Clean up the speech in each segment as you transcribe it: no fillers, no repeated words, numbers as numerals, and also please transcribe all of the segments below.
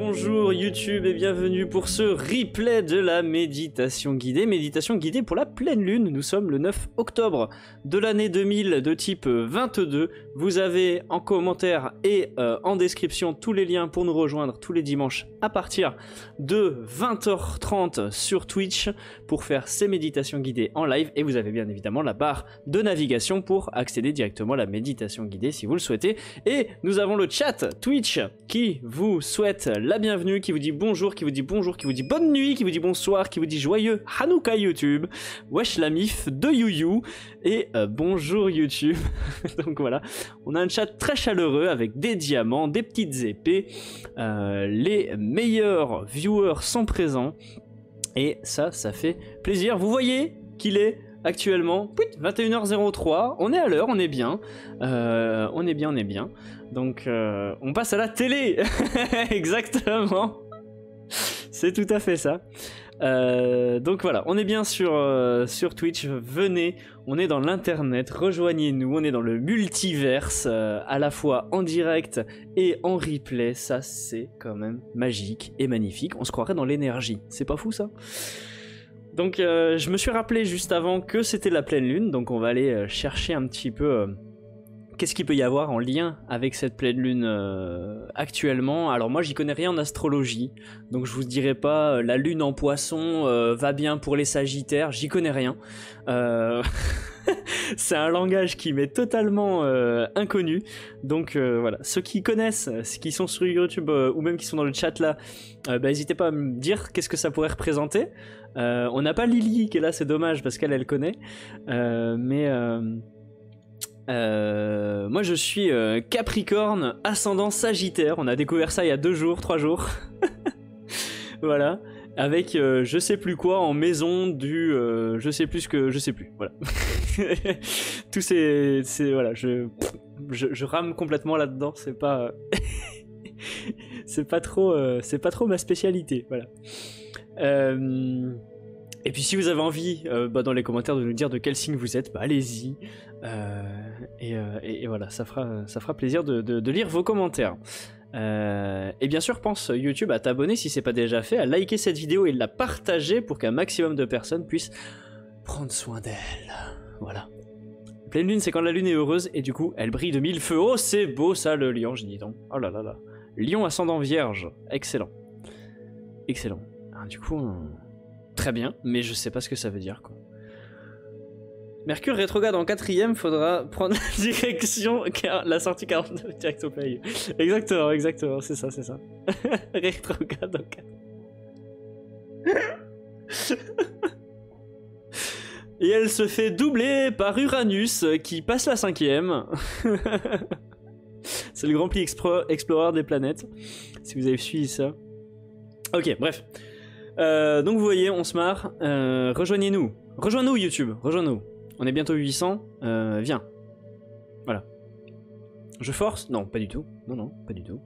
bonjour YouTube et bienvenue pour ce replay de la méditation guidée pour la pleine lune. Nous sommes le 9 octobre de l'année 2000 de type 22. Vous avez en commentaire et en description tous les liens pour nous rejoindre tous les dimanches à partir de 20h30 sur Twitch pour faire ces méditations guidées en live, et vous avez bien évidemment la barre de navigation pour accéder directement à la méditation guidée si vous le souhaitez. Et nous avons le chat Twitch qui vous souhaite la bienvenue, qui vous dit bonjour, qui vous dit bonne nuit, qui vous dit bonsoir, qui vous dit joyeux Hanouka YouTube, wesh la mif de YouYou, et bonjour YouTube. Donc voilà, on a un chat très chaleureux avec des diamants, des petites épées, les meilleurs viewers sont présents, et ça fait plaisir. Vous voyez qu'il est actuellement 21h03, on est à l'heure, on est bien, on est bien. Donc on passe à la télé. Exactement, c'est tout à fait ça. Donc voilà, on est bien sur Twitch, venez, on est dans l'internet, rejoignez-nous, on est dans le multiverse, à la fois en direct et en replay. Ça c'est quand même magique et magnifique, on se croirait dans l'énergie, c'est pas fou ça? Donc je me suis rappelé juste avant que c'était la pleine lune, donc on va aller chercher un petit peu qu'est-ce qu'il peut y avoir en lien avec cette pleine lune actuellement. Alors moi j'y connais rien en astrologie, donc je vous dirai pas la lune en poisson va bien pour les sagittaires, j'y connais rien. C'est un langage qui m'est totalement inconnu, donc voilà, ceux qui connaissent, ceux qui sont sur YouTube ou même qui sont dans le chat là, n'hésitez pas à me dire qu'est-ce que ça pourrait représenter. On n'a pas Lily qui est là, c'est dommage parce qu'elle connaît, mais moi je suis Capricorne ascendant Sagittaire, on a découvert ça il y a 2 jours, 3 jours. Voilà, avec je sais plus quoi en maison du je sais plus, voilà. Tous ces voilà, je rame complètement là-dedans, c'est pas c'est pas trop ma spécialité, voilà. Et puis si vous avez envie dans les commentaires de nous dire de quel signe vous êtes, allez-y, et voilà, ça fera plaisir de lire vos commentaires. Et bien sûr, pense YouTube à t'abonner si c'est pas déjà fait, à liker cette vidéo et la partager pour qu'un maximum de personnes puissent prendre soin d'elle. Voilà. Pleine lune, c'est quand la lune est heureuse et du coup elle brille de 1000 feux. Oh, c'est beau ça, le lion, je dis donc. Oh là là là. Lion ascendant vierge, excellent. Excellent. Alors, du coup, très bien, mais je sais pas ce que ça veut dire quoi. Mercure rétrograde en 4ème, faudra prendre la direction, la sortie 49 direct au pays. Exactement, c'est ça. Rétrograde en 4. Et elle se fait doubler par Uranus qui passe la 5ème. C'est le Grand Prix Explorer des planètes, si vous avez suivi ça. Ok, bref. Donc vous voyez, on se marre. Rejoignez-nous. Rejoins-nous YouTube, rejoins-nous. On est bientôt 800, viens. Voilà. Je force? Non, pas du tout. Non, pas du tout.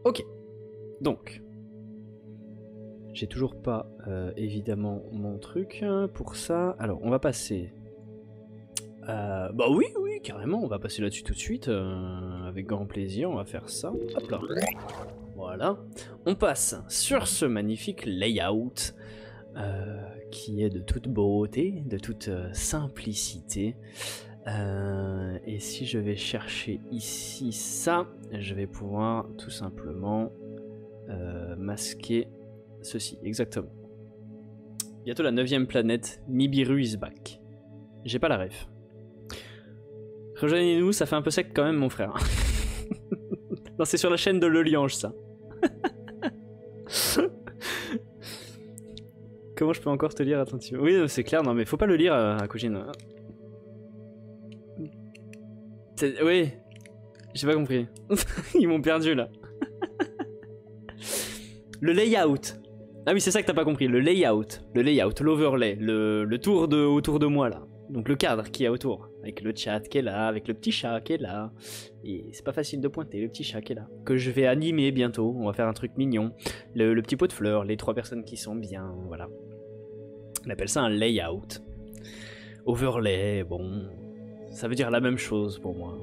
Ok. Donc. J'ai toujours pas, évidemment, mon truc pour ça. Alors, on va passer... oui, carrément, on va passer là-dessus tout de suite. Avec grand plaisir, on va faire ça. Hop là. Voilà. On passe sur ce magnifique layout. Qui est de toute beauté, de toute simplicité. Et si je vais chercher ici ça, je vais pouvoir tout simplement masquer ceci, exactement. Bientôt la 9ème planète, Nibiru is back. J'ai pas la ref. Rejoignez-nous, ça fait un peu sec quand même mon frère. Non, c'est sur la chaîne de Le Liange ça. Comment je peux encore te lire attentivement? Oui, c'est clair, non mais faut pas le lire à Kujin. Oui, j'ai pas compris. Ils m'ont perdu là. Le layout. Ah oui, c'est ça que t'as pas compris, le layout, l'overlay, le tour autour de moi là. Donc le cadre qui est autour, avec le chat qui est là, avec le petit chat qui est là. Et c'est pas facile de pointer, le petit chat qui est là. Que je vais animer bientôt, on va faire un truc mignon. Le petit pot de fleurs, les 3 personnes qui sont bien, voilà. On appelle ça un layout. Overlay, bon, ça veut dire la même chose pour moi.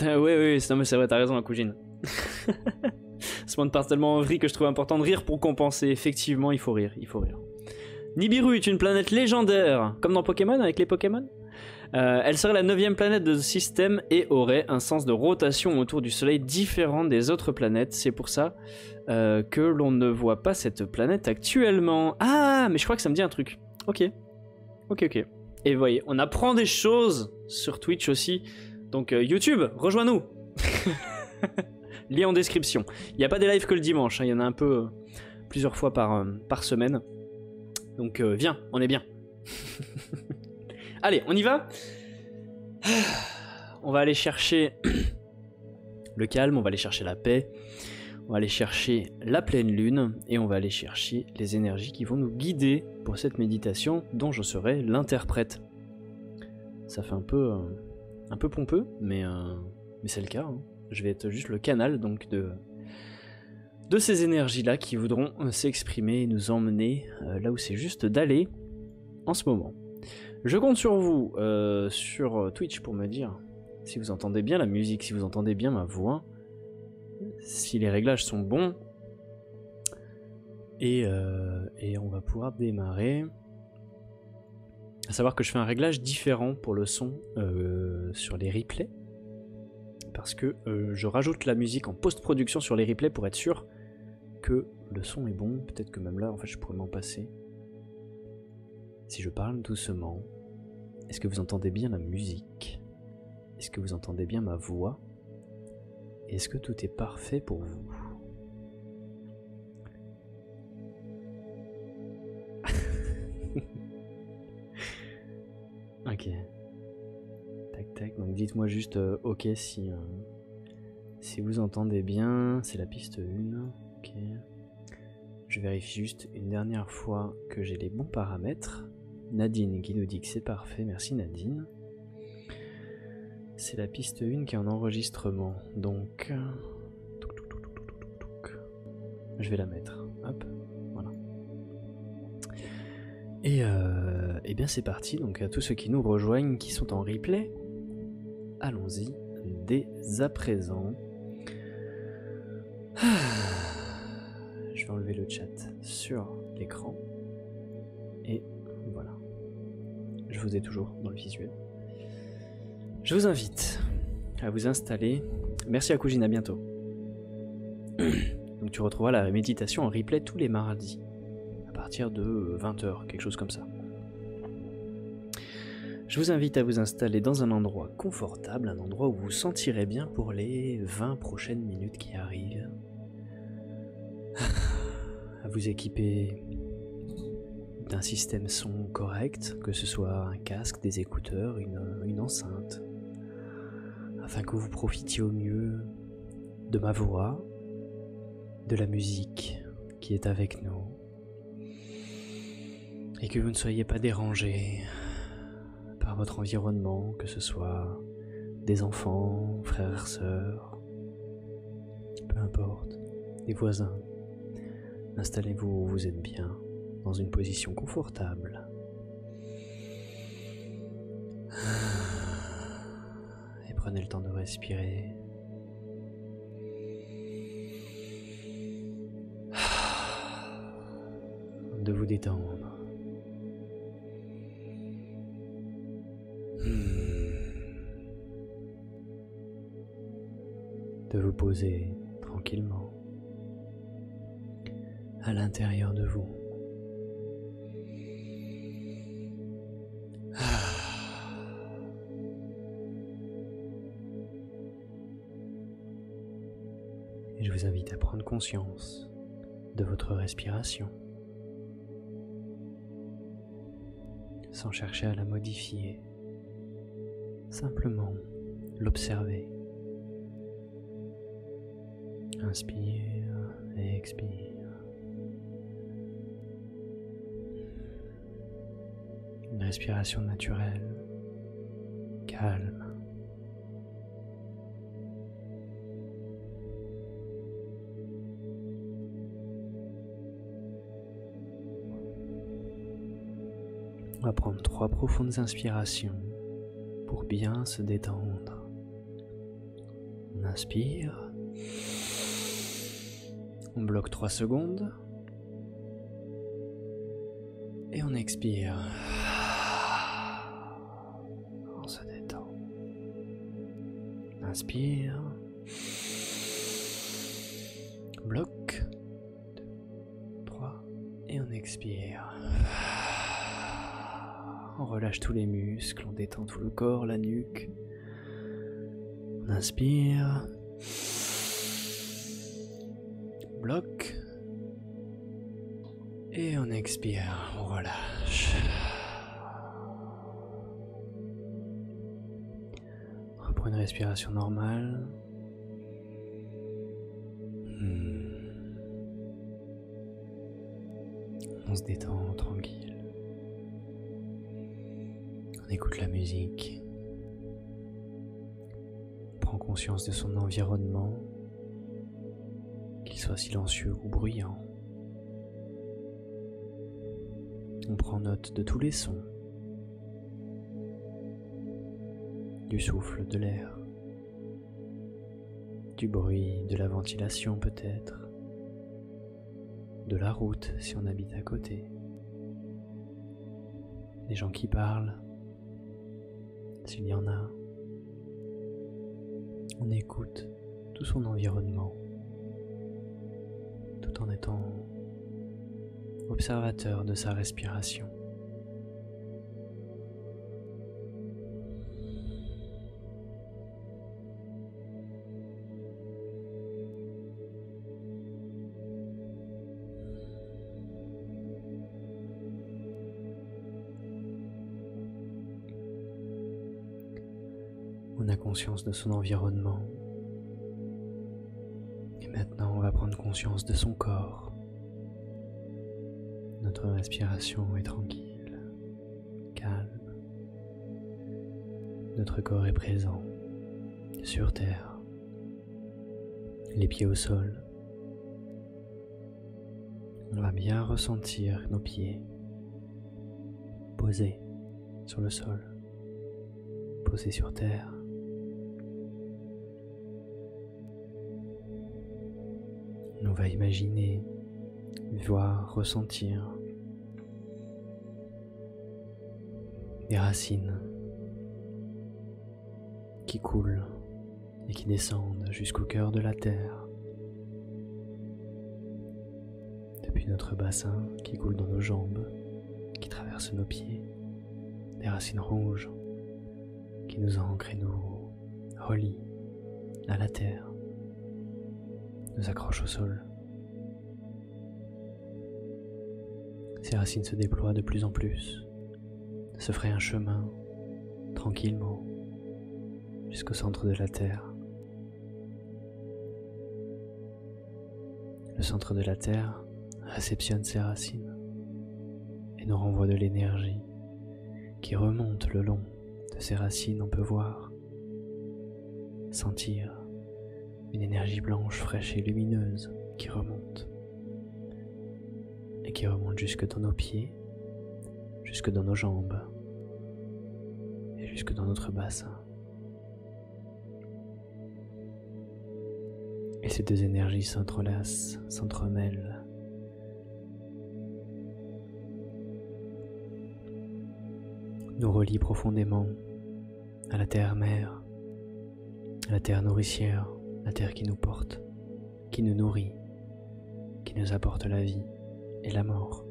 Oui, non mais c'est vrai, t'as raison, la cousine. Ce monde part tellement en vrille que je trouve important de rire pour compenser. Effectivement, il faut rire, il faut rire. Nibiru est une planète légendaire, comme dans Pokémon, avec les Pokémon. Elle serait la 9e planète de ce système et aurait un sens de rotation autour du Soleil différent des autres planètes. C'est pour ça que l'on ne voit pas cette planète actuellement. Ah, mais je crois que ça me dit un truc. Ok. Et vous voyez, on apprend des choses sur Twitch aussi. Donc YouTube, rejoins-nous. Lien en description. Il n'y a pas des lives que le dimanche, hein. Il y en a un peu plusieurs fois par semaine. Donc viens, on est bien. Allez, on y va. On va aller chercher le calme, on va aller chercher la paix, on va aller chercher la pleine lune et on va aller chercher les énergies qui vont nous guider pour cette méditation dont je serai l'interprète. Ça fait un peu pompeux, mais c'est le cas, hein. Je vais être juste le canal donc de ces énergies-là qui voudront s'exprimer et nous emmener là où c'est juste d'aller en ce moment. Je compte sur vous sur Twitch pour me dire si vous entendez bien la musique, si vous entendez bien ma voix, si les réglages sont bons. Et on va pouvoir démarrer. À savoir que je fais un réglage différent pour le son sur les replays. Parce que je rajoute la musique en post-production sur les replays pour être sûr que le son est bon. Peut-être que même là, en fait, je pourrais m'en passer. Si je parle doucement, est-ce que vous entendez bien la musique? Est-ce que vous entendez bien ma voix? Est-ce que tout est parfait pour vous? Ok. Tac tac, donc dites-moi juste ok si vous entendez bien. C'est la piste 1. Ok. Je vérifie juste une dernière fois que j'ai les bons paramètres. Nadine qui nous dit que c'est parfait, merci Nadine. C'est la piste 1 qui est en enregistrement, donc je vais la mettre, hop, voilà. Et bien c'est parti, donc à tous ceux qui nous rejoignent, qui sont en replay, allons-y dès à présent. Je vais enlever le chat sur l'écran, et voilà. Je vous ai toujours dans le visuel. Je vous invite à vous installer. Merci à Cousine, à bientôt. Donc tu retrouveras la méditation en replay tous les mardis, à partir de 20h, quelque chose comme ça. Je vous invite à vous installer dans un endroit confortable, un endroit où vous vous sentirez bien pour les 20 prochaines minutes qui arrivent. À vous équiper d'un système son correct, que ce soit un casque, des écouteurs, une enceinte, afin que vous profitiez au mieux de ma voix, de la musique qui est avec nous, et que vous ne soyez pas dérangés par votre environnement, que ce soit des enfants, frères, sœurs, peu importe, des voisins. Installez-vous où vous êtes bien, dans une position confortable. Et prenez le temps de respirer. De vous détendre. De vous poser tranquillement à l'intérieur de vous. Et je vous invite à prendre conscience de votre respiration, sans chercher à la modifier, simplement l'observer. Inspire et expire. Une respiration naturelle, calme. On va prendre 3 profondes inspirations pour bien se détendre. inspire. On bloque 3 secondes. Et on expire. On se détend. Inspire. Bloque. 2, 3. Et on expire. On relâche tous les muscles, on détend tout le corps, la nuque. On inspire. Bloque. Et on expire, on relâche. On reprend une respiration normale. On se détend tranquille. On écoute la musique. On prend conscience de son environnement, qu'il soit silencieux ou bruyant. On prend note de tous les sons, du souffle de l'air, du bruit de la ventilation peut-être, de la route si on habite à côté, des gens qui parlent, s'il y en a. On écoute tout son environnement, tout en étant observateur de sa respiration. On a conscience de son environnement. Et maintenant, on va prendre conscience de son corps. Notre respiration est tranquille, calme. Notre corps est présent, sur terre, les pieds au sol. On va bien ressentir nos pieds posés sur le sol, posés sur terre. On va imaginer, voir, ressentir des racines qui coulent et qui descendent jusqu'au cœur de la terre, depuis notre bassin qui coule dans nos jambes, qui traverse nos pieds, des racines rouges qui nous ancrent et nous relient à la terre, nous accrochent au sol. Ces racines se déploient de plus en plus, se fraient un chemin, tranquillement, jusqu'au centre de la Terre. Le centre de la Terre réceptionne ces racines et nous renvoie de l'énergie qui remonte le long de ces racines. On peut voir, sentir une énergie blanche, fraîche et lumineuse qui remonte. Et qui remonte jusque dans nos pieds, jusque dans nos jambes et jusque dans notre bassin. Et ces deux énergies s'entrelacent, s'entremêlent. Nous relient profondément à la terre-mère, à la terre nourricière, la terre qui nous porte, qui nous nourrit, qui nous apporte la vie et la mort.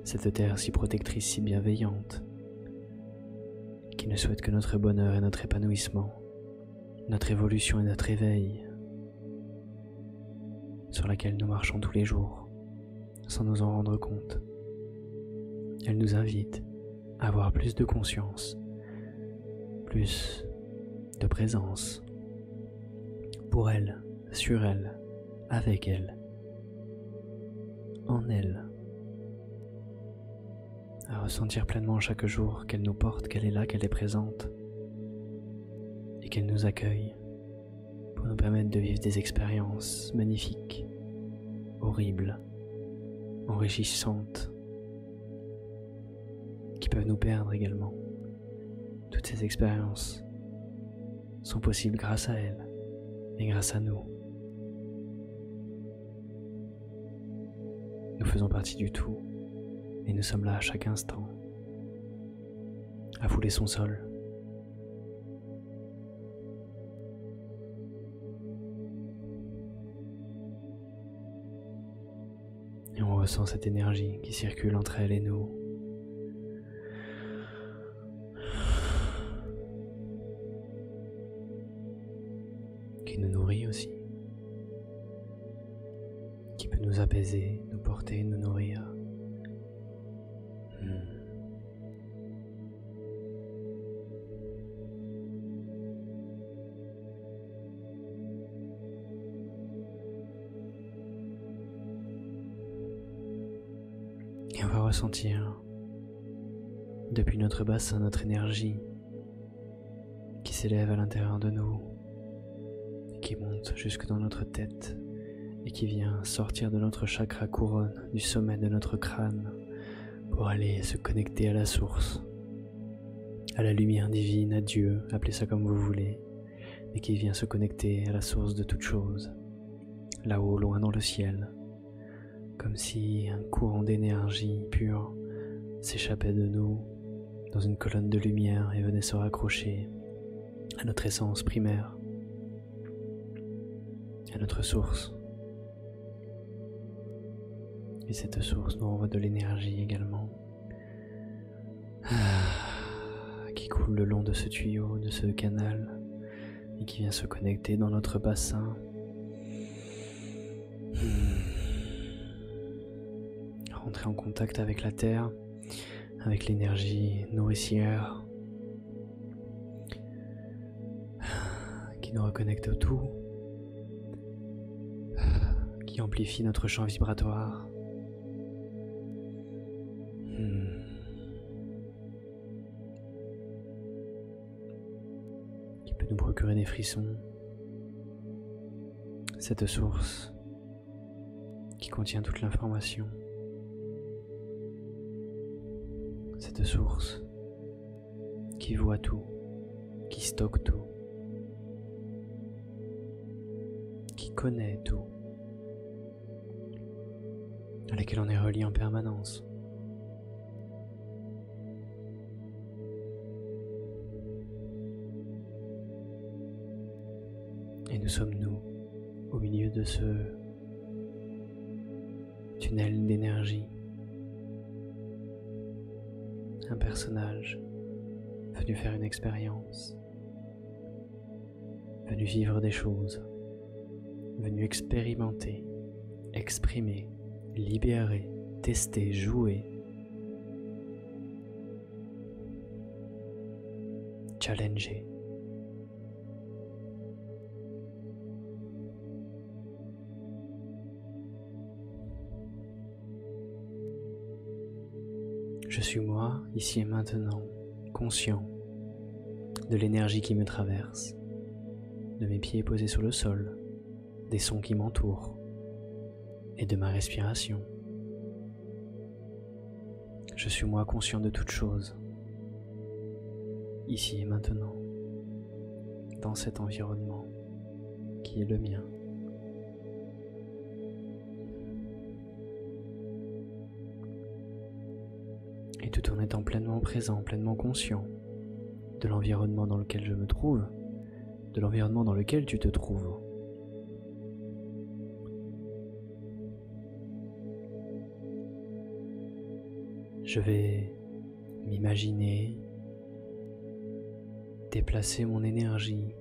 Cette terre si protectrice, si bienveillante, qui ne souhaite que notre bonheur et notre épanouissement, notre évolution et notre éveil, sur laquelle nous marchons tous les jours, sans nous en rendre compte. Elle nous invite à avoir plus de conscience, plus de présence, pour elle, sur elle, avec elle, en elle, à ressentir pleinement chaque jour qu'elle nous porte, qu'elle est là, qu'elle est présente, et qu'elle nous accueille pour nous permettre de vivre des expériences magnifiques, horribles, enrichissantes, qui peuvent nous perdre également. Toutes ces expériences sont possibles grâce à elles et grâce à nous. Nous faisons partie du tout et nous sommes là à chaque instant, à fouler son sol. Et on ressent cette énergie qui circule entre elle et nous. Qui nous nourrit aussi. Qui peut nous apaiser, nous porter, nous nourrir. Et on va ressentir depuis notre bassin notre énergie qui s'élève à l'intérieur de nous et qui monte jusque dans notre tête et qui vient sortir de notre chakra couronne, du sommet de notre crâne pour aller se connecter à la source, à la lumière divine, à Dieu, appelez ça comme vous voulez, mais qui vient se connecter à la source de toute chose, là-haut, loin dans le ciel. Comme si un courant d'énergie pure s'échappait de nous dans une colonne de lumière et venait se raccrocher à notre essence primaire, à notre source. Et cette source nous envoie de l'énergie également, qui coule le long de ce tuyau, de ce canal, et qui vient se connecter dans notre bassin. Rentrer en contact avec la terre, avec l'énergie nourricière qui nous reconnecte au tout, qui amplifie notre champ vibratoire, qui peut nous procurer des frissons. Cette source qui contient toute l'information. Cette source qui voit tout, qui stocke tout, qui connaît tout, à laquelle on est relié en permanence. Et nous sommes nous, au milieu de ce tunnel d'énergie. Un personnage venu faire une expérience, venu vivre des choses, venu expérimenter, exprimer, libérer, tester, jouer, challenger. Je suis moi, ici et maintenant, conscient de l'énergie qui me traverse, de mes pieds posés sur le sol, des sons qui m'entourent et de ma respiration. Je suis moi conscient de toute chose, ici et maintenant, dans cet environnement qui est le mien. Et tout en étant pleinement présent, pleinement conscient de l'environnement dans lequel je me trouve, de l'environnement dans lequel tu te trouves. Je vais m'imaginer déplacer mon énergie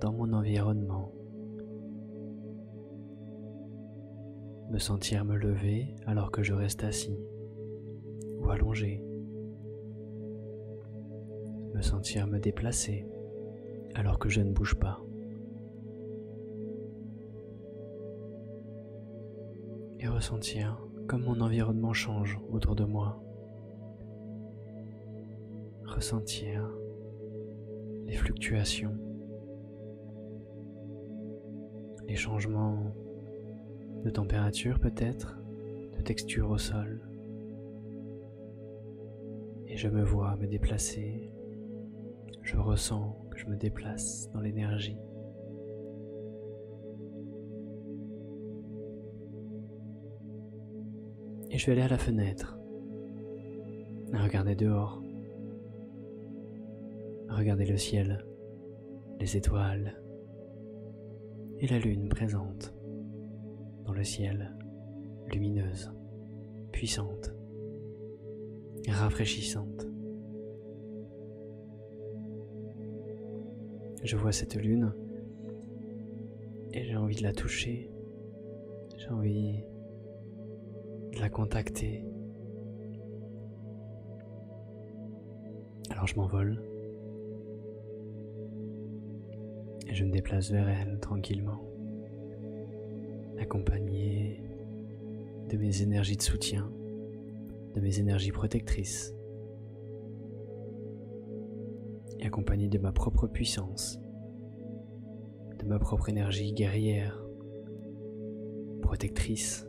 dans mon environnement, me sentir me lever alors que je reste assis ou allongé, me sentir me déplacer alors que je ne bouge pas, et ressentir comme mon environnement change autour de moi, ressentir les fluctuations, les changements de température peut-être, de texture au sol, Et je me vois me déplacer. Je ressens que je me déplace dans l'énergie. Et je vais aller à la fenêtre, regarder dehors, regarder le ciel, les étoiles et la lune présente dans le ciel, lumineuse, puissante, rafraîchissante. Je vois cette lune et j'ai envie de la toucher, j'ai envie de la contacter. Alors je m'envole et je me déplace vers elle tranquillement, accompagné de mes énergies de soutien, de mes énergies protectrices et accompagné de ma propre puissance, de ma propre énergie guerrière, protectrice.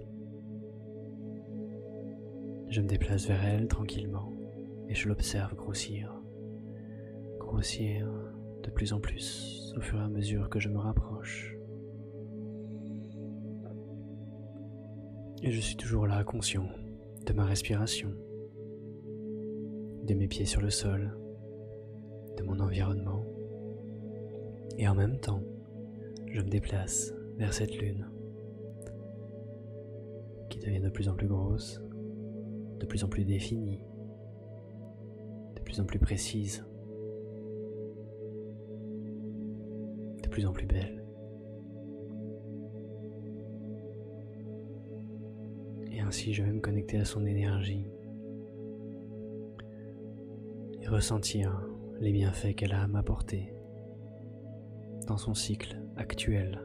Je me déplace vers elle tranquillement et je l'observe grossir de plus en plus au fur et à mesure que je me rapproche. Et je suis toujours là, conscient de ma respiration, de mes pieds sur le sol, de mon environnement. Et en même temps, je me déplace vers cette lune qui devient de plus en plus grosse, de plus en plus définie, de plus en plus précise, de plus en plus belle. Et ainsi je vais me connecter à son énergie et ressentir les bienfaits qu'elle a à m'apporter dans son cycle actuel.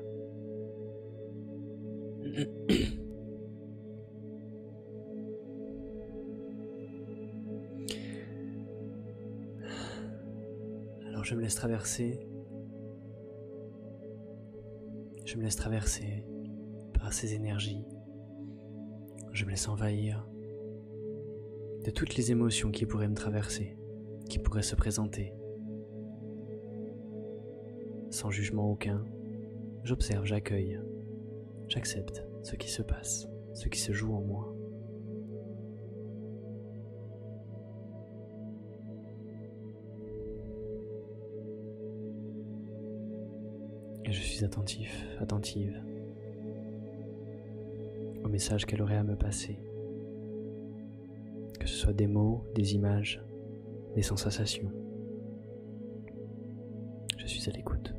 Alors je me laisse traverser par ces énergies. Je me laisse envahir de toutes les émotions qui pourraient me traverser, qui pourraient se présenter. Sans jugement aucun, j'observe, j'accueille, j'accepte ce qui se passe, ce qui se joue en moi. Et je suis attentive au message qu'elle aurait à me passer. Que ce soit des mots, des images, des sensations. Je suis à l'écoute.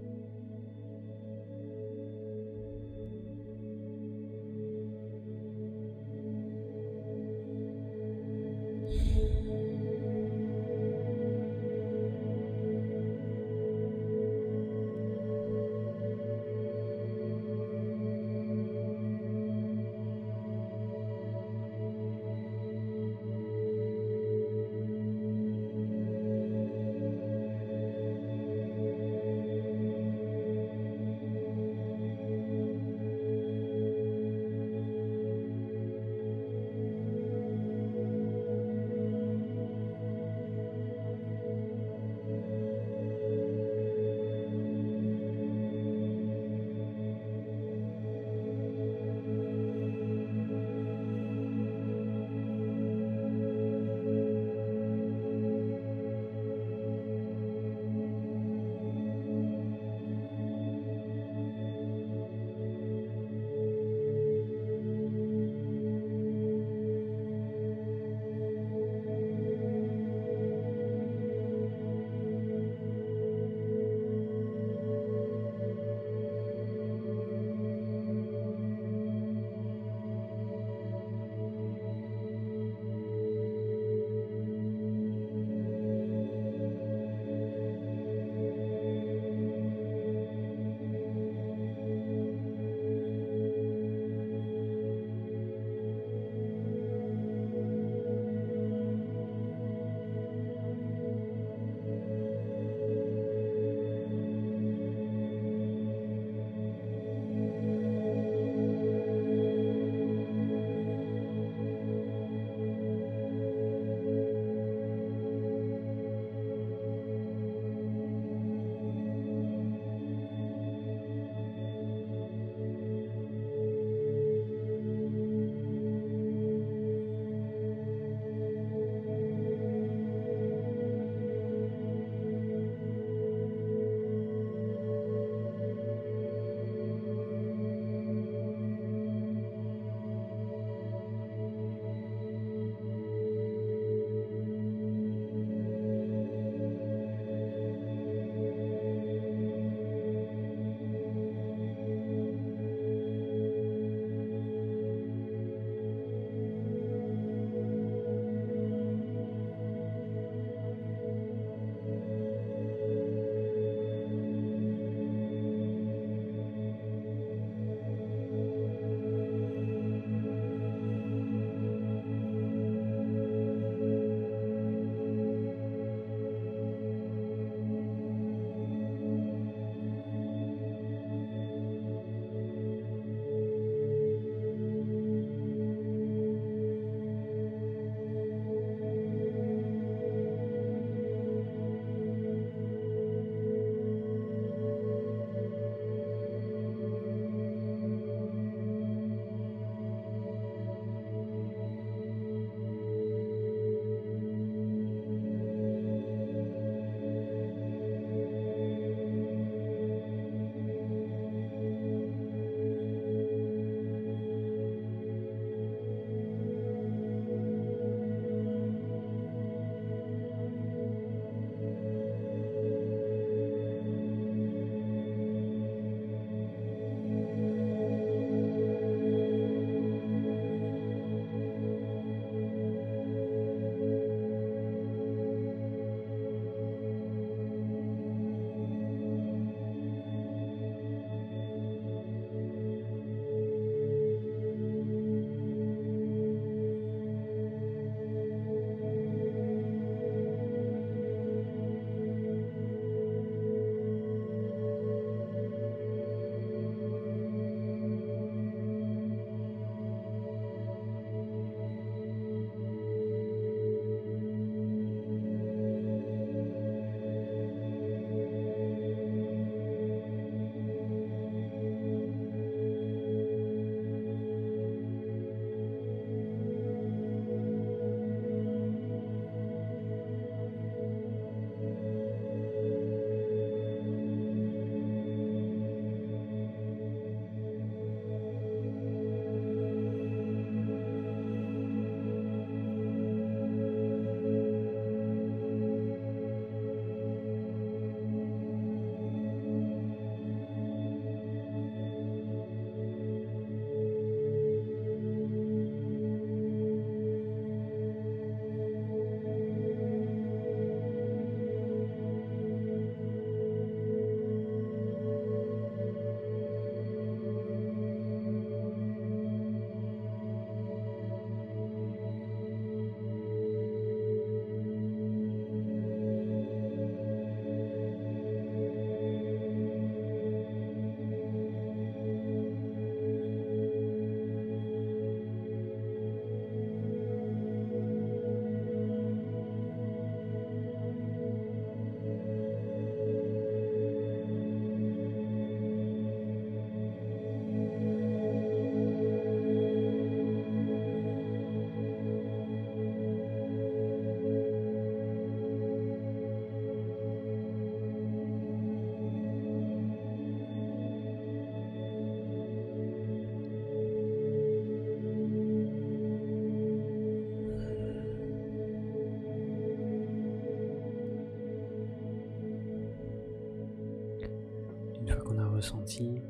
ressenti,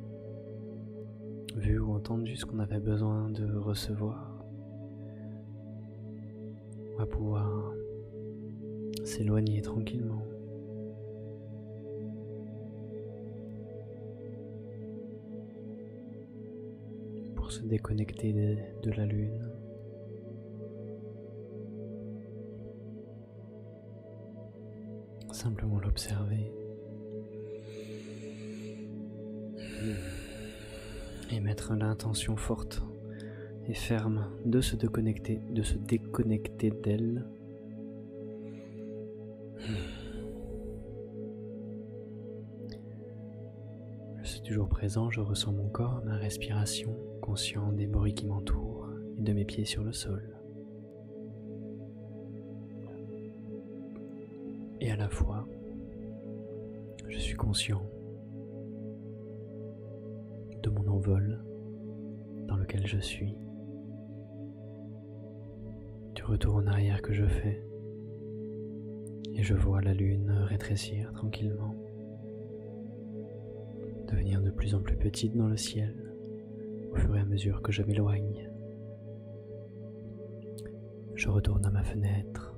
vu ou entendu ce qu'on avait besoin de recevoir. On va pouvoir s'éloigner tranquillement. Pour se déconnecter de la lune. Simplement l'observer. Et mettre l'intention forte et ferme de se déconnecter d'elle. Je suis toujours présent, je ressens mon corps, ma respiration, conscient des bruits qui m'entourent et de mes pieds sur le sol. Et à la fois, je suis conscient de mon envol dans lequel je suis, du retour en arrière que je fais, et je vois la lune rétrécir tranquillement, devenir de plus en plus petite dans le ciel au fur et à mesure que je m'éloigne. Je retourne à ma fenêtre.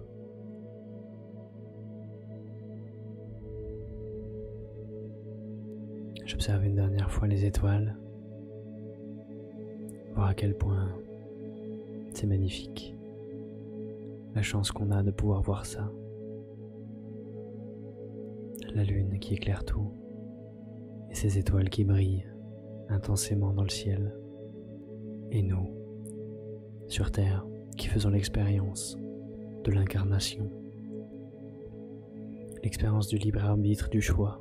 J'observe une dernière fois les étoiles, voir à quel point c'est magnifique, la chance qu'on a de pouvoir voir ça. La lune qui éclaire tout, et ces étoiles qui brillent intensément dans le ciel, et nous, sur Terre, qui faisons l'expérience de l'incarnation, l'expérience du libre arbitre, du choix,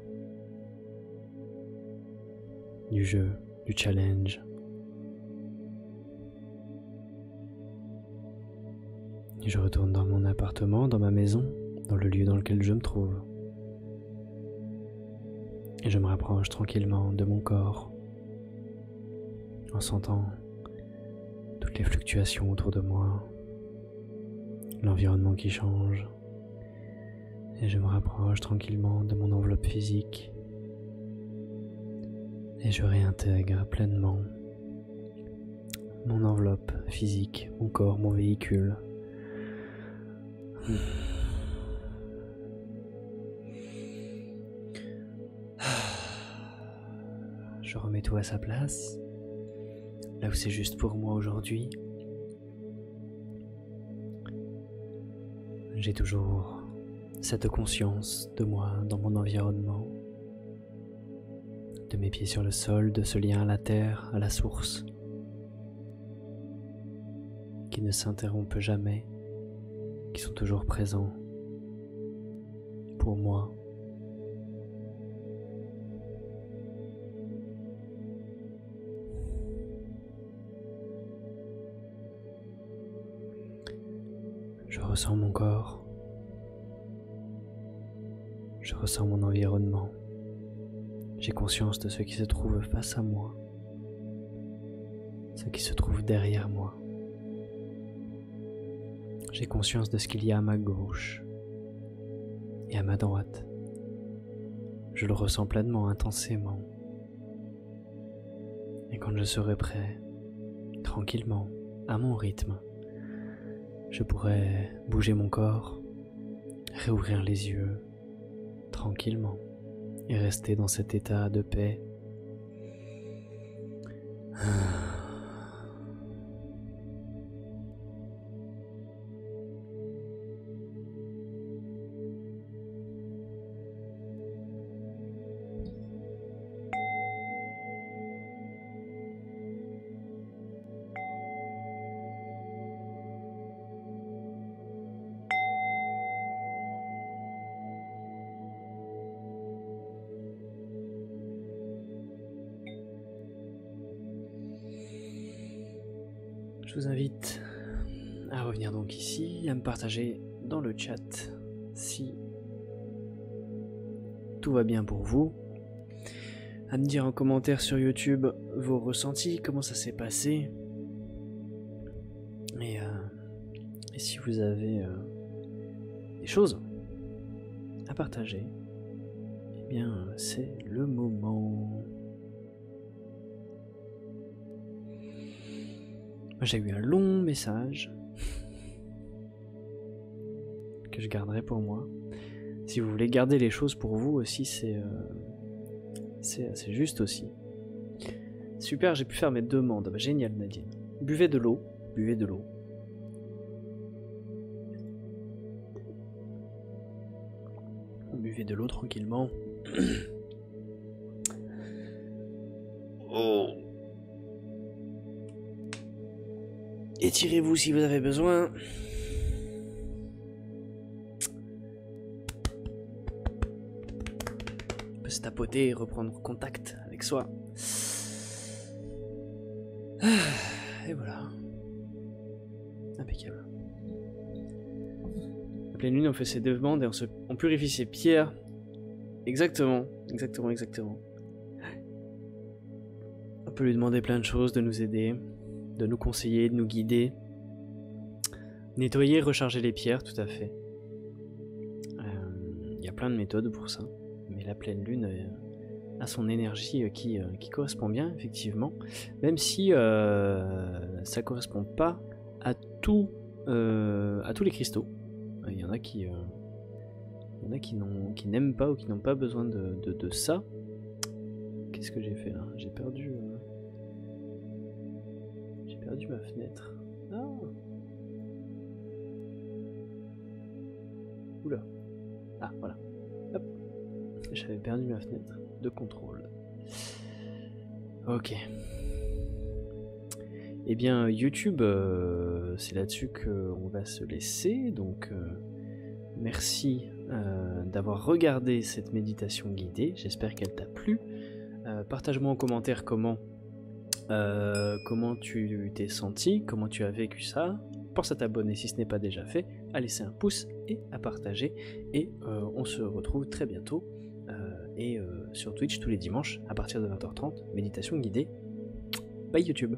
du jeu, du challenge. Et je retourne dans mon appartement, dans ma maison, dans le lieu dans lequel je me trouve. Et je me rapproche tranquillement de mon corps, en sentant toutes les fluctuations autour de moi, l'environnement qui change. Et je me rapproche tranquillement de mon enveloppe physique. Et je réintègre pleinement mon enveloppe physique, mon corps, mon véhicule. Je remets tout à sa place, là où c'est juste pour moi aujourd'hui. J'ai toujours cette conscience de moi dans mon environnement, de mes pieds sur le sol, de ce lien à la terre, à la source, qui ne s'interrompent jamais, qui sont toujours présents pour moi. Je ressens mon corps, je ressens mon environnement. J'ai conscience de ce qui se trouve face à moi, ce qui se trouve derrière moi. J'ai conscience de ce qu'il y a à ma gauche et à ma droite. Je le ressens pleinement, intensément. Et quand je serai prêt, tranquillement, à mon rythme, je pourrai bouger mon corps, réouvrir les yeux, tranquillement, et rester dans cet état de paix. Je vous invite à revenir donc ici, à me partager dans le chat si tout va bien pour vous, à me dire en commentaire sur YouTube vos ressentis, comment ça s'est passé, et si vous avez des choses à partager, eh bien c'est le moment. J'ai eu un long message que je garderai pour moi. Si vous voulez garder les choses pour vous aussi, c'est juste aussi. Super, j'ai pu faire mes demandes. Bah, génial, Nadine. Buvez de l'eau. Buvez de l'eau. Buvez de l'eau tranquillement. Oh. Étirez-vous si vous avez besoin. On peut se tapoter et reprendre contact avec soi. Et voilà. Impeccable. La pleine lune, on fait ses demandes et on purifie ses pierres. Exactement, exactement, exactement. On peut lui demander plein de choses, de nous aider, de nous conseiller, de nous guider. Nettoyer, recharger les pierres, tout à fait. Il y a plein de méthodes pour ça. Mais la pleine lune a son énergie qui correspond bien, effectivement. Même si ça correspond pas à tous les cristaux. Il y en a qui n'aiment pas ou qui n'ont pas besoin de ça. Qu'est-ce que j'ai fait là? J'ai perdu ma fenêtre. Ah. Oula. Ah, voilà. Hop. J'avais perdu ma fenêtre de contrôle. Ok. Eh bien, YouTube, c'est là-dessus qu'on va se laisser. Donc, merci d'avoir regardé cette méditation guidée. J'espère qu'elle t'a plu. Partage-moi en commentaire comment tu t'es senti, comment tu as vécu ça. Pense à t'abonner si ce n'est pas déjà fait, à laisser un pouce et à partager. Et on se retrouve très bientôt. Sur Twitch tous les dimanches à partir de 20h30. Méditation guidée. Bye YouTube.